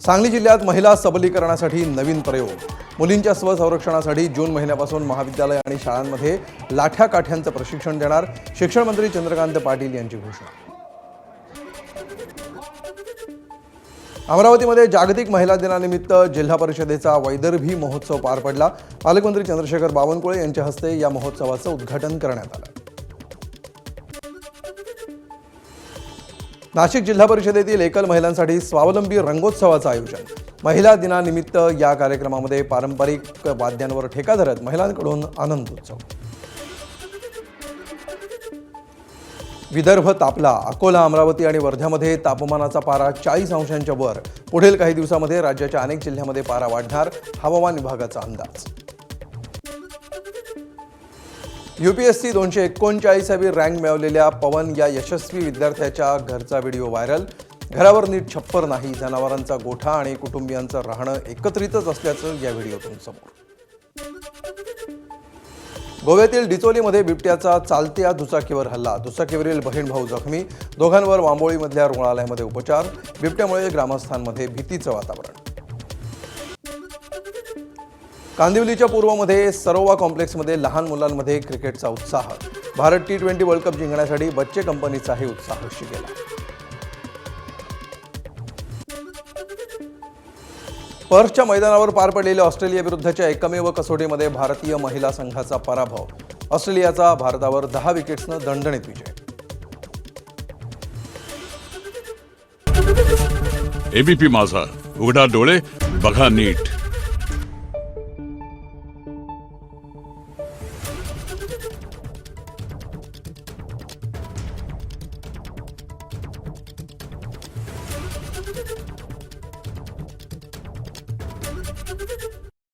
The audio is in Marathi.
सांगली जिल्ह्यात महिला सबलीकरणासाठी नवीन प्रयोग। मुलींच्या स्वसंरक्षणासाठी जून महिन्यापासून महाविद्यालय आणि शाळांमध्ये लाठ्या काठ्यांचं प्रशिक्षण देणार। शिक्षण मंत्री चंद्रकांत पाटील यांची घोषणा। अमरावतीमध्ये जागतिक महिला दिनानिमित्त जिल्हा परिषदेचा वैदर्भी महोत्सव पार पडला। पालकमंत्री चंद्रशेखर बावनकुळे यांच्या हस्ते या महोत्सवाचं उद्घाटन करण्यात आलं। नाशिक जिल्हा परिषदेतील एकल महिलांसाठी स्वावलंबी रंगोत्सवाचं आयोजन। महिला दिनानिमित्त या कार्यक्रमामध्ये पारंपरिक वाद्यांवर ठेका धरत महिलांकडून आनंदोत्सव। विदर्भ तापला। अकोला, अमरावती आणि वर्ध्यामध्ये तापमानाचा पारा 40 अंशांच्या वर। पुढील काही दिवसांमध्ये राज्याच्या अनेक जिल्ह्यांमध्ये पारा वाढणार, हवामान विभागाचा अंदाज। यूपीएससी 239वी रँक मिळवलेल्या पवन या यशस्वी विद्यार्थ्याच्या घरचा व्हिडिओ व्हायरल। घरावर नीट छप्पर नाही, जनावरांचा गोठा आणि कुटुंबियांचं राहणं एकत्रितच असल्याचं या व्हिडिओतून समोर। गोव्यातील डिचोलीमध्ये बिबट्याचा चालत्या दुचाकीवर हल्ला। दुचाकीवरील बहीण भाऊ जखमी। दोघांवर वांबोळीमधल्या रुग्णालयामध्ये उपचार। बिबट्यामुळे ग्रामस्थांमध्ये भीतीचं वातावरण। कांदिवलीच्या पूर्वमध्ये सरोवा कॉम्प्लेक्समध्ये लहान मुलांमध्ये क्रिकेटचा उत्साह। भारत T20 वर्ल्ड कप जिंकण्यासाठी बच्चे कंपनीचाही उत्साह शिगेला। पर्सच्या मैदानावर पार पडलेल्या ऑस्ट्रेलिया विरुद्धच्या एकमेव कसोटीमध्ये भारतीय महिला संघाचा पराभव। ऑस्ट्रेलियाचा भारतावर 10 विकेट्सनं दणदणीत विजय। एबीपी माझा, उघडा डोळे बघा नीट।